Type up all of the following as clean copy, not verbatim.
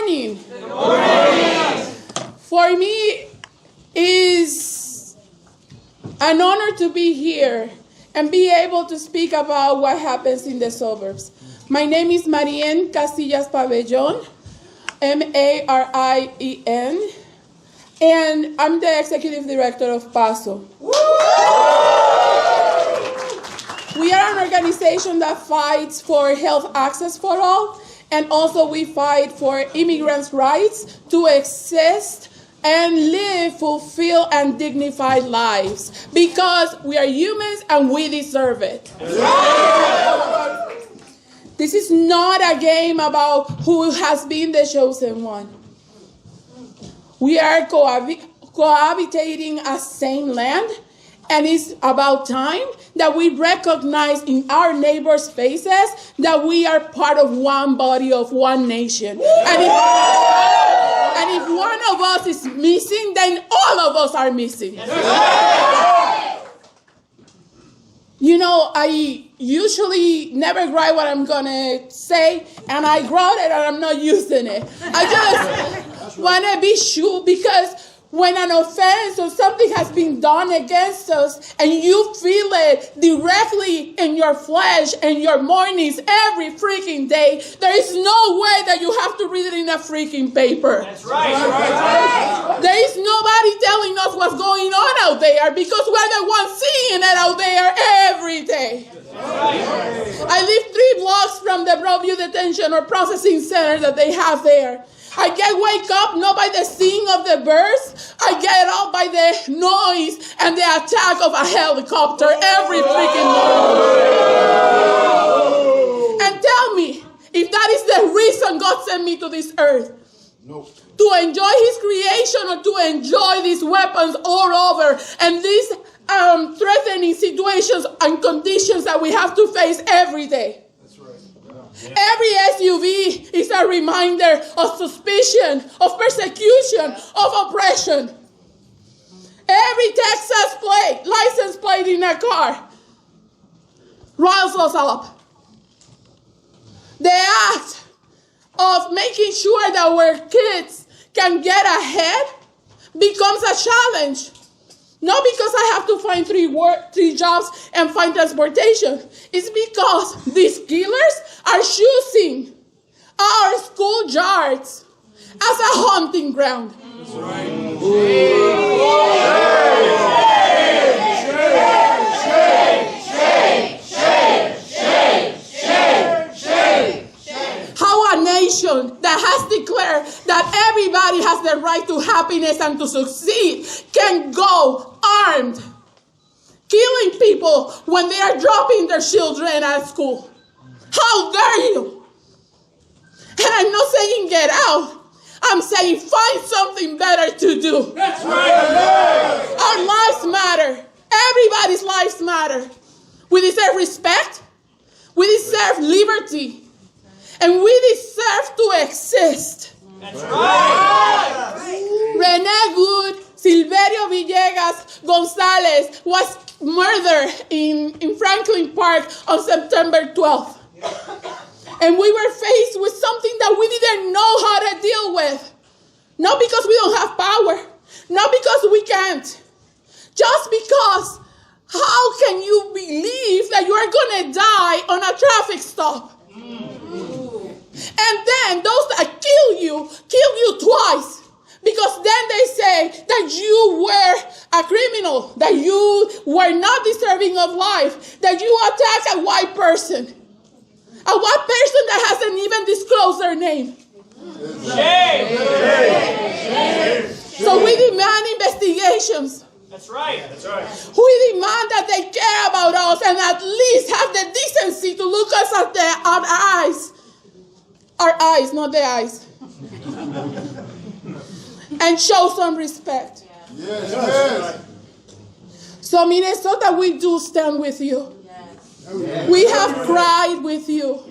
morning. Good morning. For me, is an honor to be here and be able to speak about what happens in the suburbs. My name is Marién Casillas-Pabellón, M-A-R-I-E-N, and I'm the Executive Director of PASO. We are an organization that fights for health access for all, and also we fight for immigrants' rights to exist and live fulfilled and dignified lives, because we are humans and we deserve it. This is not a game about who has been the chosen one. We are cohabitating a same land, and it's about time that we recognize in our neighbors' faces that we are part of one body of one nation. And if one of us is missing, then all of us are missing. You know, I usually never write what I'm going to say, and I wrote it and I'm not using it. I just want to be sure, because when an offense or something has been done against us and you feel it directly in your flesh and your mornings every freaking day, there is no way that you have to read it in a freaking paper. That's right. Right. There is nobody telling us what's going on out there, because we're the ones seeing it out there every day. Right. I live 3 blocks from the Broadview Detention or Processing Center that they have there. I wake up not by the singing of the birds. I get up by the noise and the attack of a helicopter every freaking morning. And tell me if that is the reason God sent me to this earth. No. To enjoy His creation, or to enjoy these weapons all over and these threatening situations and conditions that we have to face every day. Every SUV is a reminder of suspicion, of persecution, of oppression. Every Texas license plate in a car riles us up. The act of making sure that our kids can get ahead becomes a challenge. Not because I have to find 3 jobs and find transportation. It's because these killers are choosing our schoolyards as a hunting ground. That's right. How a nation that has declared that everybody has the right to happiness and to succeed can go armed, killing people when they are dropping their children at school. How dare you? And I'm not saying get out. I'm saying find something better to do. That's right. Our lives matter. Everybody's lives matter. We deserve respect. We deserve liberty. And we deserve to exist. That's right. Renee Good, Silverio Villegas Gonzalez was murdered in Franklin Park on September 12th. And we were faced with something that we didn't know how to deal with. Not because we don't have power. Not because we can't. Just because, how can you believe that you are going to die on a traffic stop? And then those that kill you twice. Because then they say that you were a criminal, that you were not deserving of life, that you attacked a white person. A white person that hasn't even disclosed their name. Shame. So we demand investigations. That's right. That's right. We demand that they care about us and at least have the decency to look us at our eyes. Our eyes, not the eyes. And show some respect. Yes. So Minnesota, we do stand with you. We have cried with you.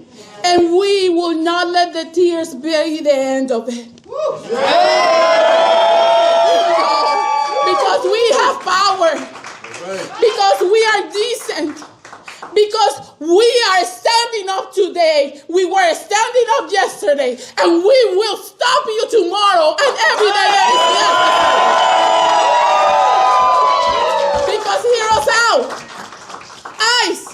And we will not let the tears be the end of it. Because we have power. Because we are decent. Because we are standing up today. We were standing up yesterday. And we will stop you tomorrow and every day that is necessary. Because hear us out. ICE,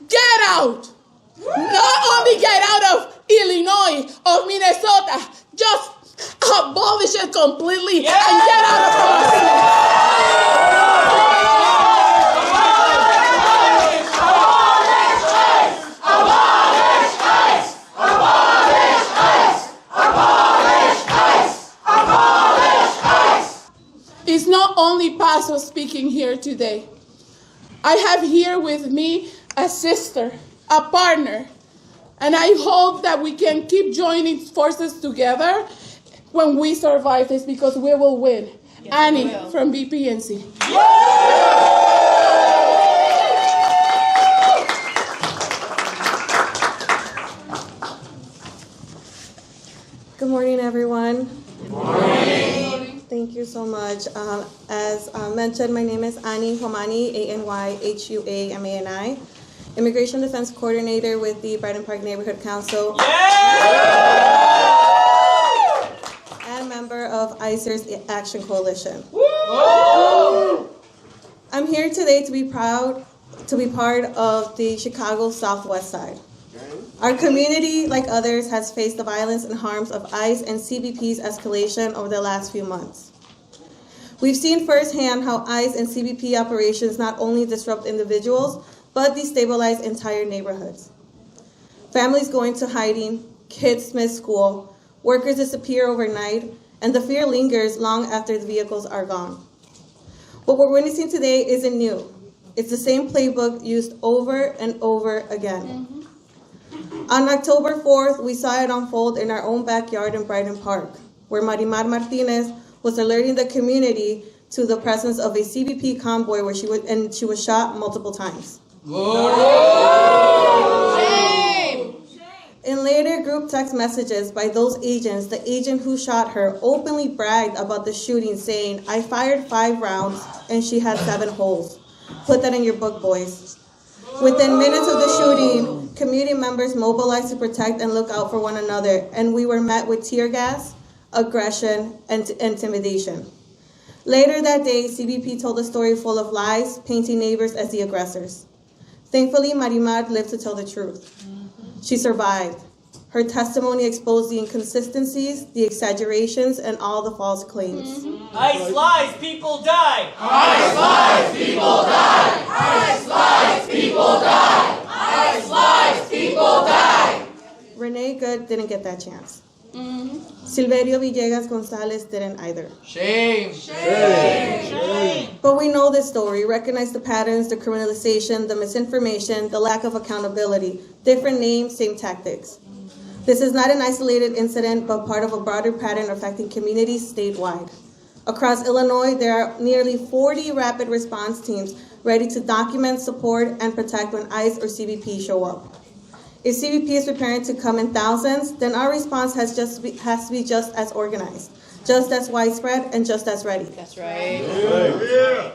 get out. Not only get out of Illinois, of Minnesota, just abolish it completely and get out of our It's not only PASO speaking here today. I have here with me a sister, a partner, and I hope that we can keep joining forces together when we survive this, because we will win. Yes, Annie from BPNC. Good morning, everyone. Good morning. Thank you so much. As mentioned, my name is Annie Huamani, ANYHUAMANI, Immigration Defense Coordinator with the Brighton Park Neighborhood Council. And member of ICER's Action Coalition. I'm here today to be proud to be part of the Chicago Southwest Side. Our community, like others, has faced the violence and harms of ICE and CBP's escalation over the last few months. We've seen firsthand how ICE and CBP operations not only disrupt individuals, but destabilize entire neighborhoods. Families go into hiding, kids miss school, workers disappear overnight, and the fear lingers long after the vehicles are gone. What we're witnessing today isn't new. It's the same playbook used over and over again. On October 4th, we saw it unfold in our own backyard in Brighton Park, where Marimar Martinez was alerting the community to the presence of a CBP convoy where she was shot multiple times. In later group text messages by those agents, the agent who shot her openly bragged about the shooting, saying, "I fired 5 rounds and she had 7 holes. Put that in your book, boys." Within minutes of the shooting, community members mobilized to protect and look out for one another, and we were met with tear gas, aggression, and intimidation. Later that day, CBP told a story full of lies, painting neighbors as the aggressors. Thankfully, Marimar lived to tell the truth. She survived. Her testimony exposed the inconsistencies, the exaggerations, and all the false claims. ICE lies, people die. ICE lies, people die. ICE lies, people die. ICE lies, people die. Renee Good didn't get that chance. Silverio Villegas Gonzalez didn't either. Shame. Shame. Shame. But we know this story, recognize the patterns, the criminalization, the misinformation, the lack of accountability. Different names, same tactics. This is not an isolated incident, but part of a broader pattern affecting communities statewide. Across Illinois, there are nearly 40 rapid response teams ready to document, support, and protect when ICE or CBP show up. If CBP is preparing to come in thousands, then our response has to be just as organized, just as widespread, and just as ready. That's right.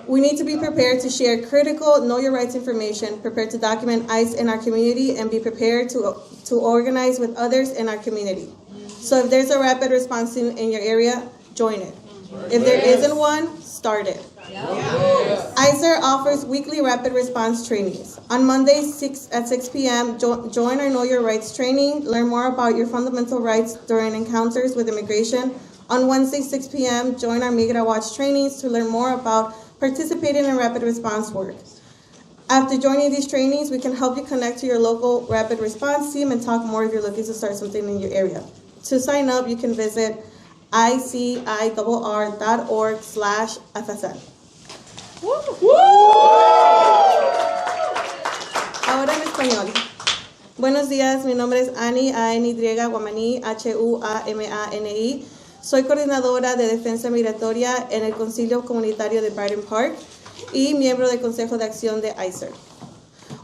We need to be prepared to share critical know your rights information, prepared to document ICE in our community, and be prepared to organize with others in our community. So if there's a rapid response team in your area, join it. If there isn't one, start it. ICER offers weekly rapid response trainings. On Mondays at 6 p.m., join our Know Your Rights training. Learn more about your fundamental rights during encounters with immigration. On Wednesday, 6 p.m., join our Migra Watch trainings to learn more about participating in rapid response work. After joining these trainings, we can help you connect to your local rapid response team and talk more if you're looking to start something in your area. To sign up, you can visit icirr.org/FSN. Ahora en español. Buenos días, mi nombre es Annie, A-N-Y, Huamani, H-U-A-M-A-N-I. Soy coordinadora de defensa migratoria en el Concilio Comunitario de Brighton Park y miembro del Consejo de Acción de ICER.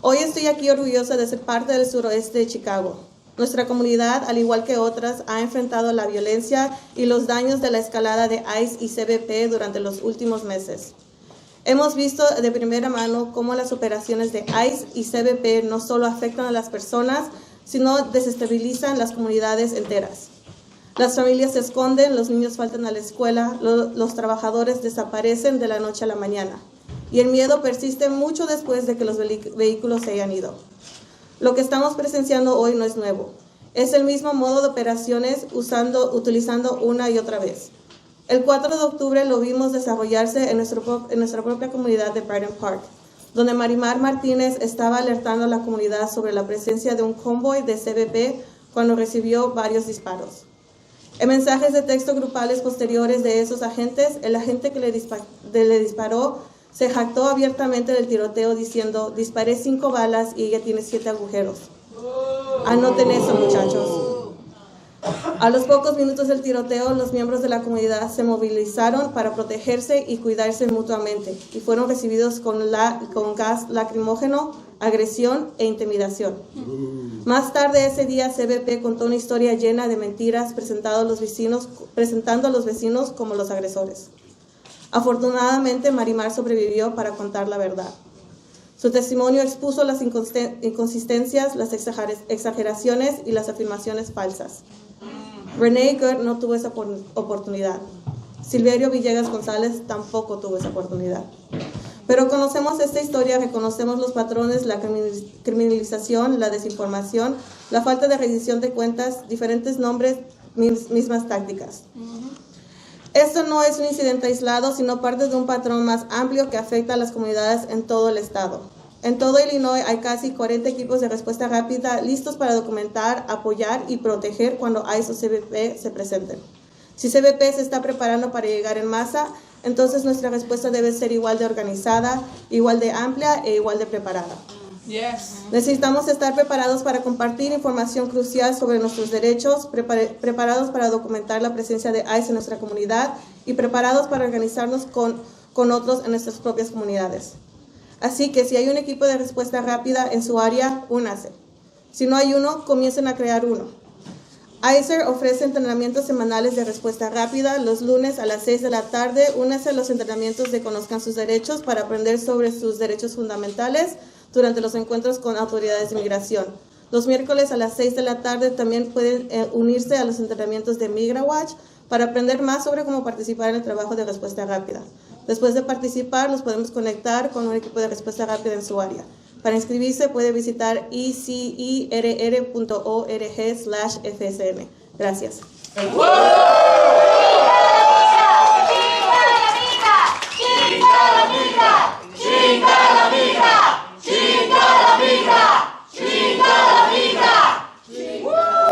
Hoy estoy aquí orgullosa de ser parte del suroeste de Chicago. Nuestra comunidad, al igual que otras, ha enfrentado la violencia y los daños de la escalada de ICE y CBP durante los últimos meses. Hemos visto de primera mano cómo las operaciones de ICE y CBP no solo afectan a las personas, sino desestabilizan las comunidades enteras. Las familias se esconden, los niños faltan a la escuela, los trabajadores desaparecen de la noche a la mañana. Y el miedo persiste mucho después de que los vehículos se hayan ido. Lo que estamos presenciando hoy no es nuevo. Es el mismo modo de operaciones utilizando una y otra vez. El 4 de octubre lo vimos desarrollarse en nuestra propia comunidad de Brighton Park, donde Marimar Martínez estaba alertando a la comunidad sobre la presencia de un convoy de CBP cuando recibió varios disparos. En mensajes de texto grupales posteriores de esos agentes, el agente que le disparó se jactó abiertamente del tiroteo diciendo: disparé 5 balas y ella tiene 7 agujeros. Anoten eso, muchachos. A los pocos minutos del tiroteo, los miembros de la comunidad se movilizaron para protegerse y cuidarse mutuamente y fueron recibidos con gas lacrimógeno, agresión e intimidación. Más tarde ese día, CBP contó una historia llena de mentiras presentando a los vecinos como los agresores. Afortunadamente, Marimar sobrevivió para contar la verdad. Su testimonio expuso las inconsistencias, las exageraciones y las afirmaciones falsas. Renee Good no tuvo esa oportunidad. Silverio Villegas Gonzalez tampoco tuvo esa oportunidad. Pero conocemos esta historia, reconocemos los patrones, la criminalización, la desinformación, la falta de rendición de cuentas, diferentes nombres, mismas tácticas. Esto no es un incidente aislado, sino parte de un patrón más amplio que afecta a las comunidades en todo el estado. En todo Illinois hay casi 40 equipos de respuesta rápida listos para documentar, apoyar y proteger cuando ICE o CBP se presenten. Si CBP se está preparando para llegar en masa, entonces nuestra respuesta debe ser igual de organizada, igual de amplia e igual de preparada. Yes. Necesitamos estar preparados para compartir información crucial sobre nuestros derechos, preparados para documentar la presencia de ICE en nuestra comunidad y preparados para organizarnos con otros en nuestras propias comunidades. Así que si hay un equipo de respuesta rápida en su área, únase. Si no hay uno, comiencen a crear uno. ICER ofrece entrenamientos semanales de respuesta rápida. Los lunes a las 6 de la tarde, únase a los entrenamientos de Conozcan sus derechos para aprender sobre sus derechos fundamentales durante los encuentros con autoridades de inmigración. Los miércoles a las 6 de la tarde también pueden unirse a los entrenamientos de MigraWatch para aprender más sobre cómo participar en el trabajo de respuesta rápida. Después de participar, los podemos conectar con un equipo de respuesta rápida en su área. Para inscribirse puede visitar ecerr.org/FSM. Gracias.